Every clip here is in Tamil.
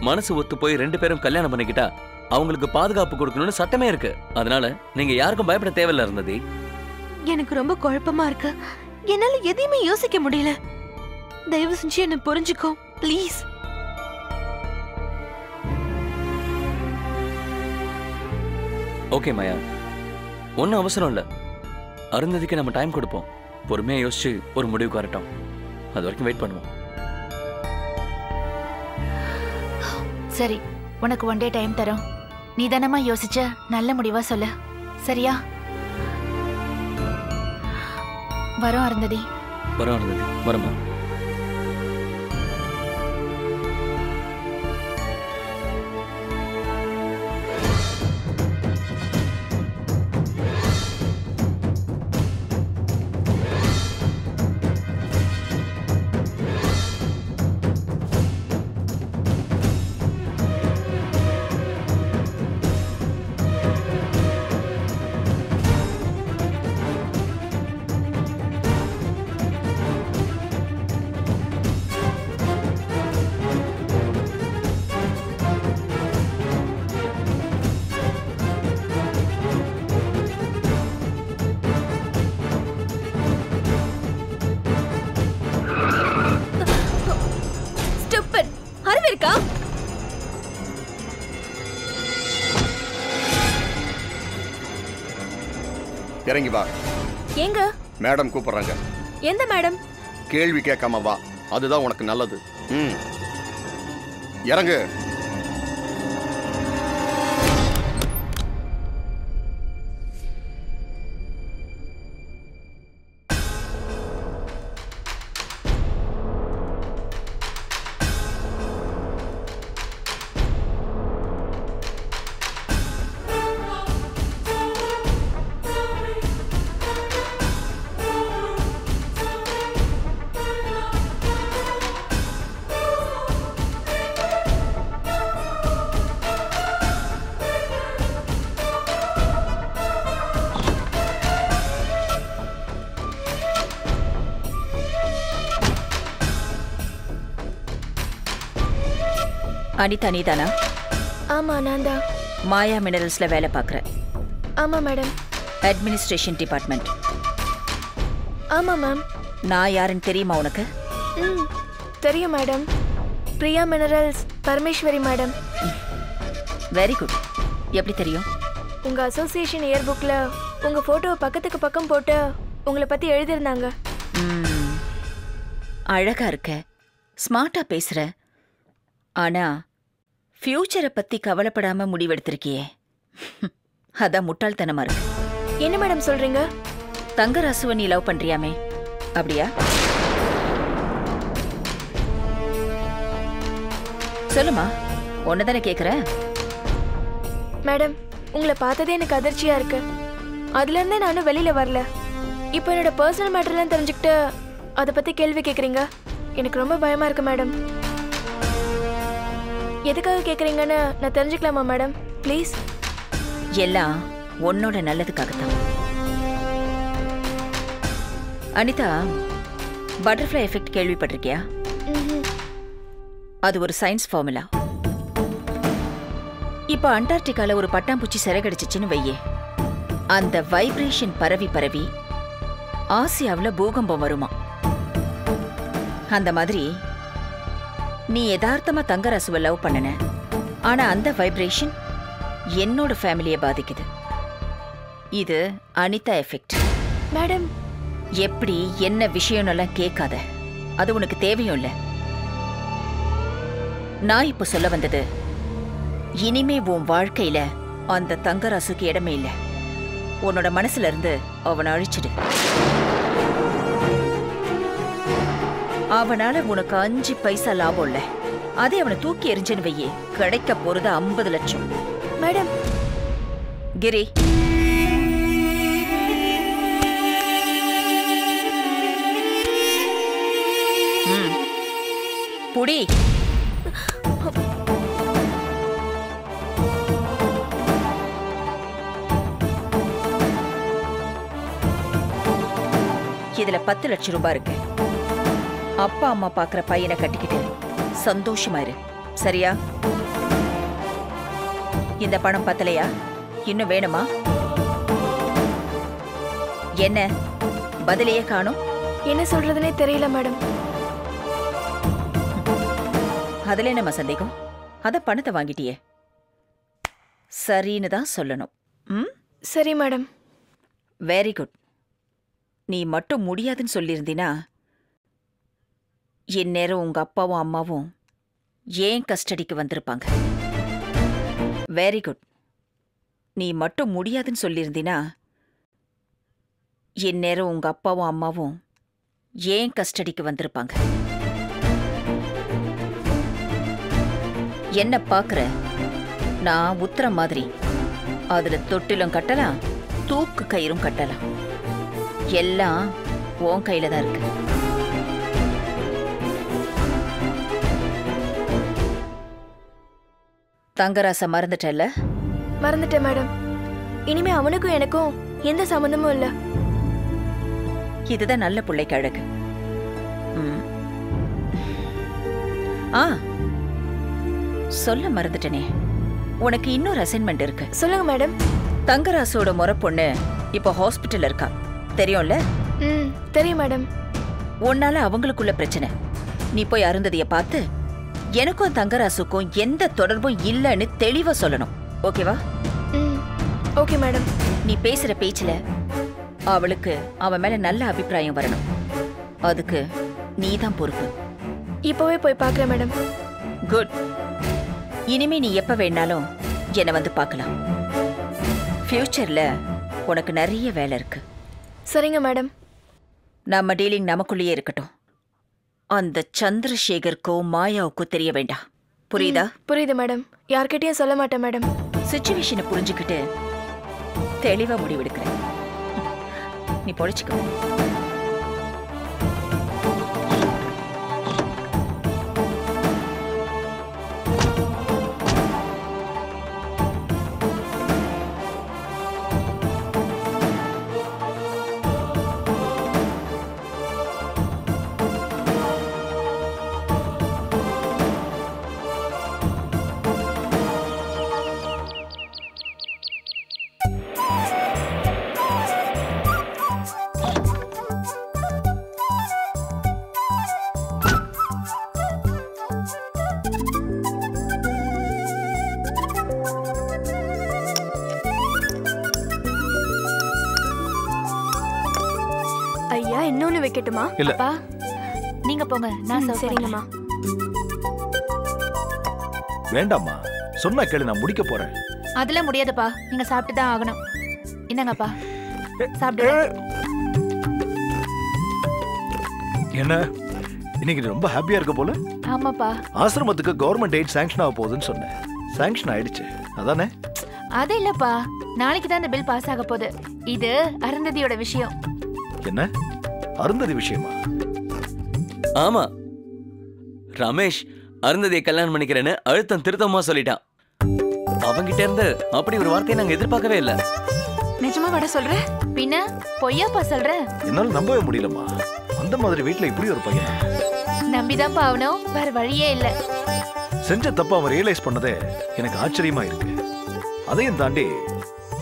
மனசு ஒத்து போய் ரெண்டு பேரும் கல்யாணம் பண்ணிக்கிட்டா அவங்களுக்கு பாதுகாப்பு கொடுக்கணும்னு சட்டமே இருக்கு. அதனால நீங்க யாருக்கும் பயப்பட தேவையில்ல இருந்தது. எனக்கு ரொம்ப குழப்பமா இருக்கு. என்னால எதையுமே யோசிக்க முடியல. தயவு செஞ்சு என்ன புரிஞ்சுக்கோ ப்ளீஸ். ஓகே மாயா, ஒன்னும் அவசரம் இல்ல. அருந்ததிக்கு நம்ம டைம் கொடுப்போம். பொறுமையா யோசிச்சு ஒரு முடிவுக்கு வரட்டும். அது வரைக்கும் வெயிட் பண்ணுவோம். சரி, உனக்கு ஒன் டே டைம் தரோம். நிதானமா யோசிச்ச நல்ல முடிவா சொல்லு, சரியா? வரோம் அருந்ததி. வரோம் அருந்ததி, வரமா. இறங்கி வா. எங்க? மேடம் கூப்பிடுறாங்க. எந்த மேடம்? கேள்வி கேட்காம வா, அதுதான் உனக்கு நல்லது. இறங்கு. அனிதா நீதானா? ஆமா நான் தான். மாயா மினரல்ஸ்ல வேலை பார்க்குற. ஆமா மேடம். Administration department. ஆமா மேம். நான் யாருன்னு தெரியுமா உனக்கு? தெரியும் madam. Priya minerals Parameswari madam. Very good. எப்படி தெரியும்? உங்க அசோசியேஷன் இயர் புக்ல உங்க போட்டோ பக்கத்துக்கு பக்கம் போட்டு உங்களை பத்தி எழுதியிருந்தாங்க. அழகா இருக்க, ஸ்மார்ட்டா பேசுற. ஆனா ஃபியூச்சரை பத்தி கவலைப்படாம முடிவெடுத்திருக்கியே, அதான் முட்டாள்தனமா இருக்கு. என்ன மேடம் சொல்றீங்க? தங்கராசுவை நீ லவ் பண்றியாமே, அப்படியா? சொல்லுமா, ஒன்னதானே கேக்குறேன். மேடம், உங்களை பார்த்ததே எனக்கு அதிர்ச்சியா இருக்கு. அதுல இருந்தே நானும் வெளியில வரல. இப்போ என்னோட பர்சனல் மேட்டர்லாம் தெரிஞ்சுக்கிட்டு அதை பத்தி கேள்வி கேக்குறீங்க. எனக்கு ரொம்ப பயமா இருக்கு மேடம். எதுக்காக கேக்குறீங்கன்னு நான் தெரிஞ்சுக்கலாமா மேடம்? ப்ளீஸ். எல்லாம் உன்னோட நல்லதுக்காகத்தான். அனிதா, பட்டர்ஃப்ளை எஃபெக்ட் கேள்விப்பட்டிருக்கியா? அது ஒரு சயின்ஸ் ஃபார்முலா. இப்ப அண்டார்டிகால ஒரு பட்டாம்பூச்சி சிறகடிச்சிச்சுன்னு வையே, அந்த வைப்ரேஷன் பரவி பரவி ஆசியாவில் பூகம்பம் வருமா. அந்த மாதிரி நீ யதார்த்தமா தங்கராசுவை லவ் பண்ணன, ஆனா அந்த வைப்ரேஷன் என்னோட ஃபேமிலியை பாதிக்குது. இது அனிதா எஃபெக்ட். மேடம், எப்படி என்ன விஷயம்லாம் கேட்காத, அது உனக்கு தேவையும் இல்லை. நான் இப்ப சொல்ல வந்தது, இனிமே உன் வாழ்க்கையில அந்த தங்கராசுக்கு இடமே இல்லை. உன்னோட மனசுல இருந்து அவனை அழிச்சிடு. அவனால உனக்கு 5 பைசா லாபம் இல்ல. அதே அவனை தூக்கி எறிஞ்சன்னு வையே, கிடைக்க போறது 50 லட்சம். மேடம். கிரி, புடி. இதுல 10 லட்சம் ரூபாய் இருக்கு. அப்பா அம்மா பாக்குற பையனை கட்டிக்கிட்டு சந்தோஷமா இரு, சரியா? இந்த பணம் பத்தலையா? இன்னும் வேணுமா? என்ன பதிலையே காணும்? என்ன சொல்றதுனே தெரியல மேடம். அதுல என்னம்மா சந்தேகம்? அத பணத்தை வாங்கிட்டியே, சரின்னு தான் சொல்லணும். சரி மேடம். Very good. நீ மட்டும் முடியாதுன்னு சொல்லியிருந்தீனா இந்நேரம் உங்க அப்பாவும் அம்மாவும் ஏன் கஸ்டடிக்கு வந்திருப்பாங்க. Very good. நீ மட்டும் முடியாதுன்னு சொல்லியிருந்தீனா இந்நேரம் உங்க அப்பாவும் அம்மாவும் ஏன் கஸ்டடிக்கு வந்திருப்பாங்க. என்ன பாக்குற? நான் உத்தரம் மாதிரி. அதுல தொட்டிலும் கட்டலாம், தூக்கு கயிறும் கட்டலாம். எல்லாம் உன் கையில தான் இருக்கு. தங்கராச மறந்துட்டல்ல? மறந்துட்டேன் மேடம். இனிமே அவனுக்கும் எனக்கும் எந்த சம்பந்தமும் இல்ல. இதுதான் நல்ல பிள்ளைக்கு அழகு. சொல்ல மறந்துட்டனே, உனக்கு இன்னொரு அசைன்மெண்ட் இருக்கு. சொல்லுங்க மேடம். தங்கராசோட முறை பொண்ணு இப்ப ஹாஸ்பிட்டல் இருக்கா, தெரியும்ல? தெரியும் மேடம். உன்னால அவங்களுக்குள்ள பிரச்சனை. நீ போய் அருந்ததிய பார்த்து எனக்கும் தங்கராசுக்கும் எந்த தொடர்பும் இல்லைன்னு தெளிவா சொல்லணும். ஓகேவா? Okay madam. நீ பேசுற பேச்சுல அவளுக்கு அவன் மேல நல்ல அபிப்பிராயம் வரணும். அதுக்கு நீதான் பொறுப்பு. இப்பவே போய் பார்க்கறேன் மேடம். குட். இனிமே நீ எப்ப வேணாலும் என்னை வந்து பார்க்கலாம். ஃபியூச்சர்ல உனக்கு நிறைய வேலை இருக்கு. சரிங்க மேடம். நம்ம டீலிங் நமக்குள்ளேயே இருக்கட்டும். அந்த சந்திரசேகருக்கோ மாயாவுக்கோ தெரிய வேண்டாம். புரியுதா? புரியுது மேடம். யார்கிட்டயும் சொல்ல மாட்டேன் மேடம். சிச்சுவேஷனை புரிஞ்சுக்கிட்டு தெளிவா முடிவெடுக்கிறேன். நீ பொழைச்சுக்கோ. வைக்கட்டுமா? இல்ல அப்பா நீங்க போங்க, நான் serve சரிங்கம்மா. வேண்டாம்மா, சொன்னா கேளு, நான் முடிக்க போறேன். பண்றேன். அதெல்லாம் முடியாதுப்பா, நீங்க சாப்பிட்டு தான் ஆகணும். என்னங்கப்பா சாப்பிடுங்க. என்ன இன்னைக்கு ரொம்ப ஹாப்பியா இருக்க போல? ஆமாப்பா. ஆசிரமத்துக்கு கவர்மெண்ட் எய்ட் சாங்ஷன் ஆக போகுதுன்னு சொன்னேன். சாங்ஷன் ஆயிடுச்சு அதானே? அது இல்லப்பா, நாளைக்கு தான் இந்த பில் பாஸ் ஆக போகுது. இது அருந்ததியோட விஷயம். என்ன அருந்ததி விஷயமா? ஆமா, ரமேஷ் அருந்ததியை கல்யாணம் பண்ணிக்கிறேன்னு அழுத்தம் திருத்தமா சொல்லிட்டான். அவங்கிட்ட இருந்து அப்படி ஒரு வார்த்தையை நாங்க எதிர்பார்க்கவே இல்ல. நிஜமா வட சொல்ற? பின்ன பொய்யாப்பா சொல்ற? என்னால நம்பவே முடியலம்மா. அந்த மாதிரி வீட்டுல இப்படி ஒரு பையனா? நம்பிதான்ப்பா ஆகணும், வேற வழியே இல்ல. செஞ்ச தப்ப அவன் ரியலைஸ் பண்ணதே எனக்கு ஆச்சரியமா இருக்கு. அதையும் தாண்டி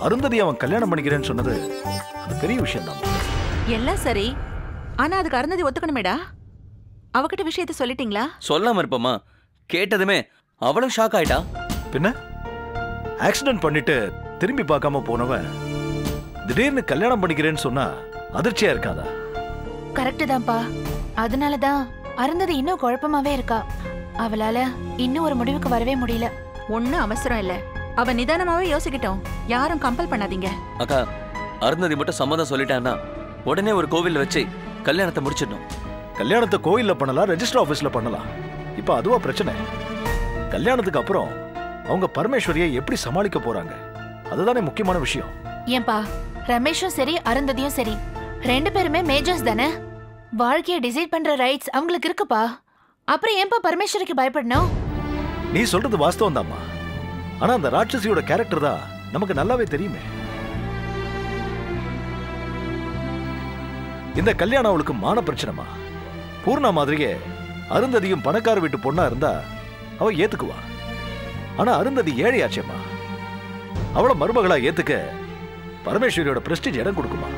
அருந்ததி அவன் கல்யாணம் பண்ணிக்கிறேன்னு சொன்னது அது பெரிய விஷயம் தான். எல்லாம் சரி, ஆனா அதுக்கு அருந்ததி ஒத்துக்கணுமேடா. அவகிட்ட விஷயத்த சொல்லிட்டீங்களா? சொல்லாம இருப்போமா? கேட்டதுமே அவளும் ஷாக் ஆயிட்டா. பின்ன ஆக்சிடென்ட் பண்ணிட்டு திரும்பி பார்க்காம போனவன் திடீர்னு கல்யாணம் பண்ணிக்கிறேன்னு சொன்னா அதிர்ச்சியா இருக்காதா? கரெக்ட் தான்ப்பா. அதனாலதான் அருந்ததி இன்னும் குழப்பமாவே இருக்கா. அவளால இன்னும் ஒரு முடிவுக்கு வரவே முடியல. ஒன்னும் அவசரம் இல்ல, அவ நிதானமாவே யோசிக்கட்டும். யாரும் கம்பல் பண்ணாதீங்க. அக்கா, அருந்ததி மட்டும் சம்மதம் சொல்லிட்டான்னா உடனே ஒரு கோவில்ல வச்சு கல்யாணத்தை முடிச்சிடணும். கல்யாணத்தை கோயில்ல பண்ணலாம், ரெஜிஸ்டர் ஆபீஸ்ல பண்ணலாம். இப்ப அதுவா பிரச்சனை? கல்யாணத்துக்கு அப்புறம் அவங்க பரமேஸ்வரியை எப்படி சமாளிக்க போறாங்க, அதுதானே முக்கியமான விஷயம். ஏன்பா, ரமேஷும் சரி அருந்ததியும் சரி, ரெண்டு பேருமே மேஜர்ஸ் தானே. வாழ்க்கையை டிசைட் பண்ற ரைட்ஸ் அவங்களுக்கு இருக்குப்பா. அப்புறம் ஏன்பா பரமேஸ்வரிக்கு பயப்படணும்? நீ சொல்றது வாஸ்தவம் தான்மா. ஆனா அந்த ராட்சசியோட கேரக்டர் தான் நமக்கு நல்லாவே தெரியுமே. இந்த கல்யாணம் அவளுக்கு மான பிரச்சனைமா. பூர்ணா மாதிரியே அருந்ததியும் பணக்கார வீட்டு பொண்ணா இருந்தா அவ ஏத்துக்குவா. ஆனா அருந்ததி ஏழையாச்சேம்மா. அவளை மருமகளா ஏத்துக்க பரமேஸ்வரியோட பிரஸ்டீஜ் இடம் கொடுக்குமா?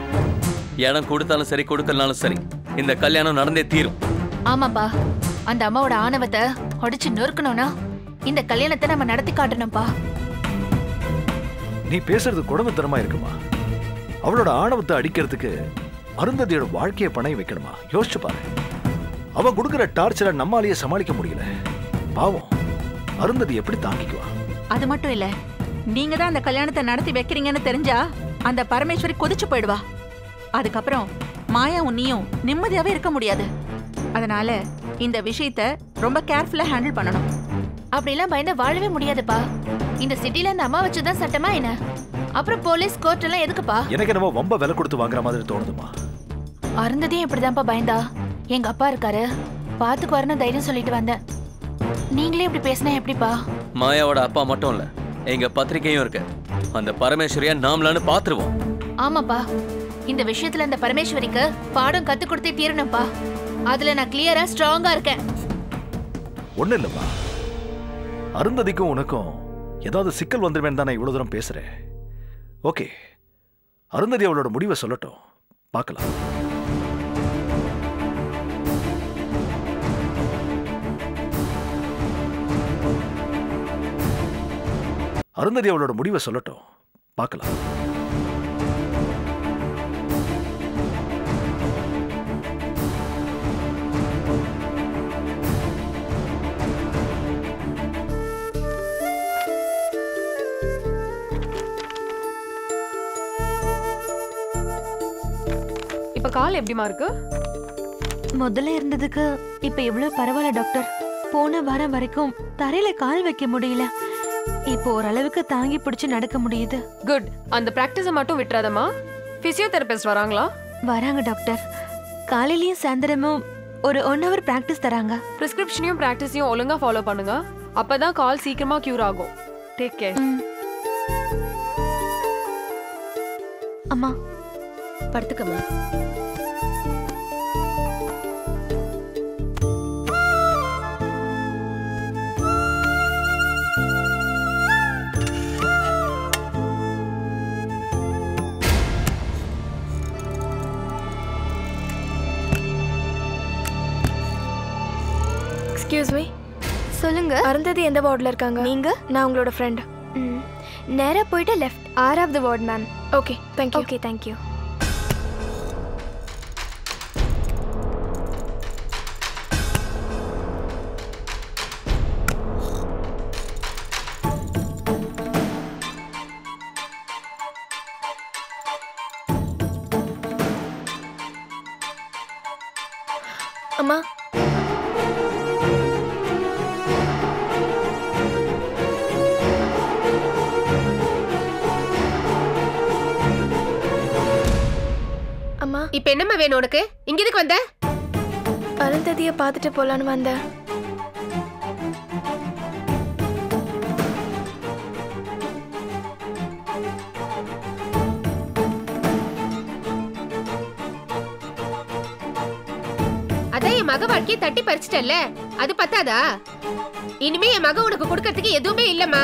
இடம் கொடுத்தாலும் சரி, கொடுக்கலனாலும் சரி, இந்த கல்யாணம் நடந்தே தீரும். ஆமாப்பா, அந்த அம்மாவோட ஆணவத்தை உடைச்சு நொறுக்கணும்னா இந்த கல்யாணத்தை நம்ம நடத்தி காட்டணும்ப்பா. நீ பேசுறது குடும்பத்தனமா இருக்குமா? அவளோட ஆணவத்தை அடிக்கிறதுக்கு அருந்ததியோட வாழ்க்கையை பணம் வைக்கணுமா? யோசிச்சு பாரு. அவன் கொடுக்கிற டார்ச்சரை நம்மாலேயே சமாளிக்க முடியல. பாவம், அருந்ததி எப்படி தாங்கிக்குவா? அது மட்டும் இல்ல, நீங்க தான் அந்த கல்யாணத்தை நடத்தி வைக்கிறீங்கன்னு தெரிஞ்சா அந்த பரமேஸ்வரி கொதிச்சு போயிடுவா. அதுக்கப்புறம் மாயா உன்னியும் நிம்மதியாவே இருக்க முடியாது. அதனால இந்த விஷயத்த ரொம்ப கேர்ஃபுல்லா ஹேண்டில் பண்ணணும். அப்படிலாம் பயந்து வாழவே முடியாதுப்பா. இந்த சிட்டில இந்த அம்மா வச்சுதான் சட்டமா என்ன? அப்புறம் போலீஸ் கோர்ட் எல்லாம் எதுக்குப்பா? எனக்கு நம்ம ரொம்ப விலை கொடுத்து வாங்குற மாதிரி தோணுதுமா. அருந்ததியும் இப்படிதான்ப்பா பயந்தா. எங்க அப்பா இருக்காரு, பாத்துக்குவாருன்னு தைரியம் சொல்லிட்டு வந்தேன். நீங்களே இப்படி பேசினா எப்படிப்பா? மாயாவோட அப்பா மட்டும் இல்ல, எங்க பத்திரிகையும் இருக்கு. அந்த பரமேஸ்வரியா நாமளான்னு பாத்துருவோம். ஆமாப்பா, இந்த விஷயத்துல இந்த பரமேஸ்வரிக்கு பாடம் கத்து கொடுத்தே தீரணும்ப்பா. அதுல நான் கிளியரா ஸ்ட்ராங்கா இருக்கேன். ஒண்ணு இல்லம்மா, அருந்ததிக்கும் உனக்கும் ஏதாவது சிக்கல் வந்துருவேன் தானே இவ்வளவு தூரம் பேசுறேன். ஓகே, அருந்ததி அவளோட முடிவை சொல்லட்டும், பார்க்கலாம். அருந்ததி அவளோட முடிவை சொல்லட்டும், பார்க்கலாம். இப்ப கால் எப்படிமா இருக்கு? முதல்ல இருந்ததுக்கு இப்ப எவ்வளவு பரவாயில்ல டாக்டர். போன வாரம் வரைக்கும் தரையில கால் வைக்க முடியல. இப்போ ஓரளவுக்கு தாங்கி பிடிச்சு நடக்க முடியுது. குட். அந்த பிராக்டிஸை மட்டும் விட்டுறாதம்மா. பிசியோதெரபிஸ்ட் வராங்களா? வராங்க டாக்டர். காலையிலயும் சாயந்தரமும் ஒரு 1 hour பிராக்டிஸ் தராங்க. பிரிஸ்கிரிப்ஷனையும் பிராக்டிஸையும் ஒழுங்கா ஃபாலோ பண்ணுங்க. அப்பதான் கால் சீக்கிரமா கியூர் ஆகும். Take care. அம்மா படுத்துக்கம்மா. Excuse me. சொல்லுங்க. அருந்ததி எந்த வார்டில் இருக்காங்க? நீங்க? நான் உங்களோட ஃப்ரெண்ட். நேரா போயிட்டு லெஃப்ட் 6வது ward ma'am. Okay, thank you. Okay, thank you. அம்மா அம்மா இப்ப என்னம்மா வேணும் உனக்கு? இங்க எதுக்கு வந்த? அருந்ததியை பார்த்துட்டு போலான்னு வந்தேன். அதான் என் மக வாழ்க்கையை தட்டி பறிச்சிட்டல்ல, அது பத்தாதா? இனிமே என் மக உனக்கு கொடுக்கறதுக்கு எதுவுமே இல்லம்மா.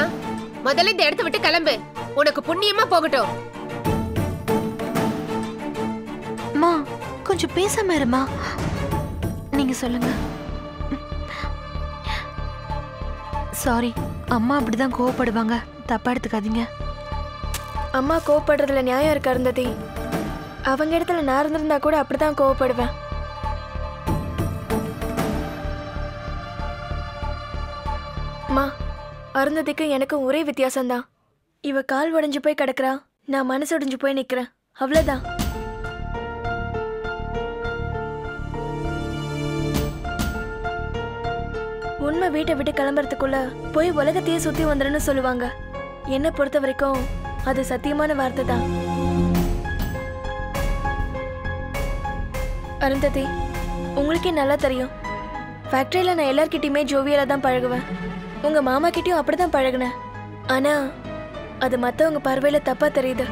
முதல்ல இந்த இடத்த விட்டு கிளம்பு, உனக்கு புண்ணியமா போகட்டும். அம்மா கொஞ்சம் பேசாம இருமா. நீங்க சொல்லுங்க. சாரி, அம்மா அப்படிதான் கோவப்படுவாங்க, தப்பா எடுத்துக்காதீங்க. அம்மா கோவப்படுறதுல நியாயம் இருக்கு அருந்ததி. அவங்க இடத்துல நான் இருந்திருந்தா கூட அப்படிதான் கோவப்படுவேன். அம்மா, அருந்ததிக்கு எனக்கும் ஒரே வித்தியாசம்தான். இவ கால் உடைஞ்சு போய் கிடக்குறா, நான் மனசு உடைஞ்சு போய் நிக்கிறேன், அவ்வளவுதான். உண்மை வீட்டை விட்டு கிளம்புறதுக்குள்ள போய் உலகத்தையே சுத்தி வந்துருன்னு சொல்லுவாங்க. என்னை பொறுத்த வரைக்கும் அது சத்தியமான வார்த்தை தான். அருந்ததி, உங்களுக்கே நல்லா தெரியும், ஃபேக்டரியில நான் எல்லார்கிட்டயுமே ஜோவியலா தான் பழகுவேன். உங்க மாமா கிட்டயும் அப்படிதான் பழகுனேன். ஆனா அது மத்தவங்க பார்வையில தப்பா தெரியுது.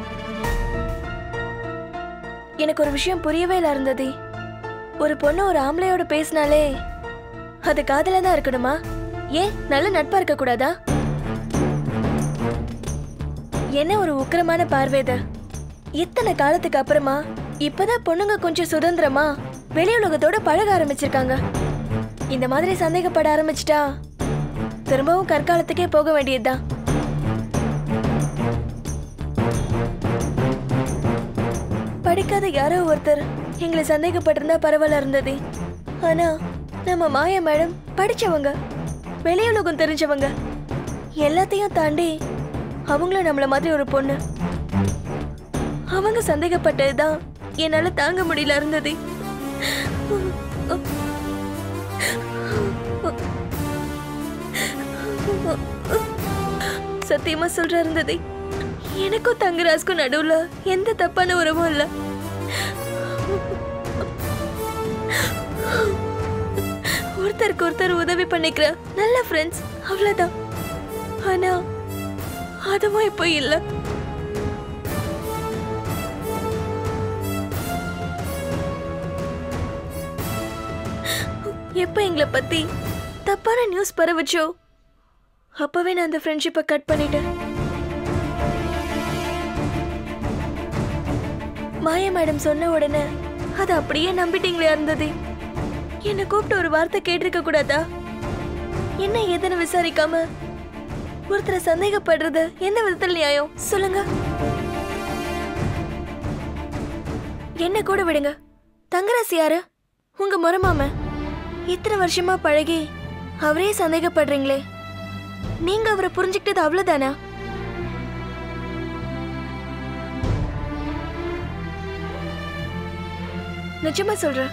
எனக்கு ஒரு விஷயம் புரியவே இல்லை அருந்ததி. ஒரு பொண்ணு ஒரு ஆம்பளையோட பேசினாலே அது காதல தான் இருக்கணுமா? ஏன் நல்ல நட்பா இருக்க கூடாதா? என்ன ஒரு உக்கிரமான பார்வைது. இத்தனை காலத்துக்கு அப்புறமா இப்பதான் பொண்ணுங்க கொஞ்சம் சுதந்திரமா வெளி உலகத்தோட பழக ஆரம்பிச்சிருக்காங்க. இந்த மாதிரி சந்தேகப்பட ஆரம்பிச்சிட்டா திரும்பவும் கற்காலத்துக்கே போக வேண்டியதுதான். படிக்காத யாரோ ஒருத்தர் எங்களை சந்தேகப்பட்டிருந்தா பரவாயில்ல இருந்தது. ஆனா நம்ம மாயா மேடம் படிச்சவங்க, வெளியுலகம் தெரிஞ்சவங்க, எல்லாத்தையும் தாண்டி அவங்களும் நம்மள மாதிரி ஒரு பொண்ணு. அவங்க சந்தேகப்பட்டதுதான் என்னால தாங்க முடியல இருந்தது. சத்தியமா சொல்ற இருந்தது, எனக்கும் தங்கராஜ்க்கும் நடுவுல எந்த தப்பான உறவும் இல்ல. ஒருத்தருக்கு ஒருத்தர் உதவி பண்ணிக்கிற நல்ல ஃப்ரெண்ட்ஸ், அவ்வளவுதான். ஆனா அதுவும் இப்போ இல்ல. எப்ப எங்களை பத்தி தப்பான நியூஸ் பரவச்சோ அப்பவே நான் அந்த ஃப்ரெண்ட்ஷிப்பை கட் பண்ணிட்டேன். மாயா மேடம் சொன்ன உடனே அது அப்படியே நம்பிட்டீங்களே இருந்தது. என்னை கூப்பிட்டு ஒரு வார்த்தை கேட்டிருக்க கூடாதா? என்ன ஏதுன்னு விசாரிக்காம ஒருத்தரை சந்தேகப்படுறது எந்த விதத்தில் நியாயம் சொல்லுங்க? என்ன கூட விடுங்க, தங்கராசி யாரு? உங்க மருமாம. இத்தனை வருஷமா பழகி அவரே சந்தேகப்படுறீங்களே, நீங்க அவரை புரிஞ்சுக்கிட்டது அவ்வளவுதானா? நிஜமா சொல்றேன்,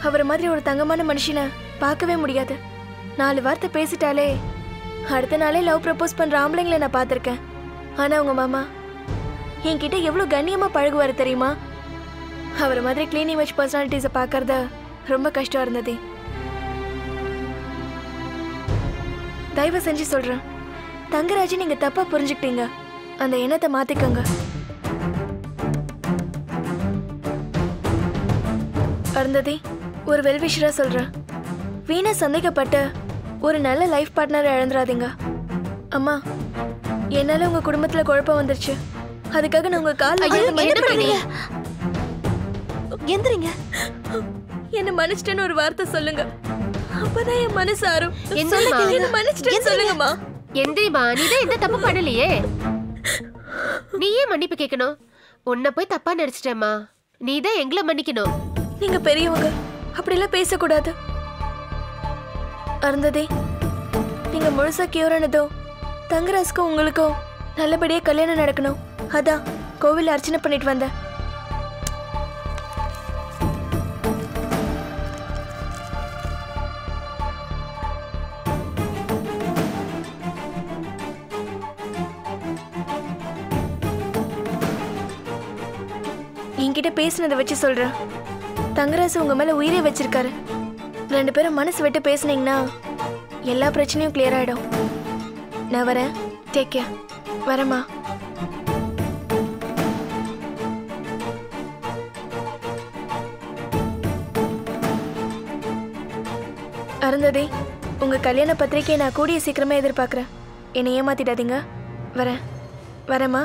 அவரை மாதிரி ஒரு தங்கமான மனுஷனை பார்க்கவே முடியாது. 4 வார்த்தை பேசிட்டாலே அடுத்த நாளே லவ் ப்ரப்போஸ் பண்ற ஆம்பளைங்களை நான் பார்த்திருக்கேன். ஆனா உங்க மாமா என்கிட்ட எவ்வளவு கண்ணியமா பழகுவாரு தெரியுமா? அவரை மாதிரி கிளீன் இமேஜ் பர்சனாலிட்டிஸை பார்க்கறது ரொம்ப கஷ்டம் இருந்தது. தயவு செஞ்சு சொல்றேன், தங்கராஜ் நீங்க தப்பா புரிஞ்சுக்கிட்டீங்க. அந்த எண்ணத்தை மாத்திக்கோங்க. அருந்ததி, ஒரு வெல்விஷரா சொல்றேன், வீணா சந்தேகப்பட்ட ஒரு நல்ல லைஃப் பார்ட்னரை இழந்துடாதீங்க. அம்மா, என்னால உங்க குடும்பத்துல குழப்பம் வந்துருச்சு. அதுக்காக நான் உங்க கால்ல எந்திரிங்க. என்ன மன்னிச்சிட்டேன்னு ஒரு வார்த்தை சொல்லுங்க, அப்பதான் என் மனசு ஆறும். என்ன மன்னிச்சிட்டேன்னு சொல்லுங்கம்மா. எந்திரிமா, நீதான் எந்த தப்பு பண்ணலையே, நீ ஏன் மன்னிப்பு கேட்கணும்? உன்னை போய் தப்பா நினைச்சிட்டேம்மா, நீதான் எங்களை மன்னிக்கணும். நீங்க பெரியவங்க, அப்படிலாம் பேசக்கூடாது. அருந்ததி, நீங்க முழுசா கியூர் ஆனதும் தங்கராஜ்க்கும் உங்களுக்கும் நல்லபடியா கல்யாணம் நடக்கணும். அதான் கோவில் அர்ச்சனை பண்ணிட்டு வந்தேன். உங்ககிட்ட பேசினதை வச்சு சொல்றேன். தங்கராசு உங்க மேல உயிரே வச்சிருக்காரு. 2 பேரும் மனசு விட்டு பேசுனீங்கன்னா எல்லா பிரச்சனையும் கிளியர் ஆயிடும். நான் வரேன். Take care. வரேம்மா. அருந்ததி, உங்க கல்யாண பத்திரிக்கையை நான் கூடிய சீக்கிரமே எதிர்பார்க்குறேன். என்னை ஏமாத்திடாதீங்க. வரேன். வரேம்மா.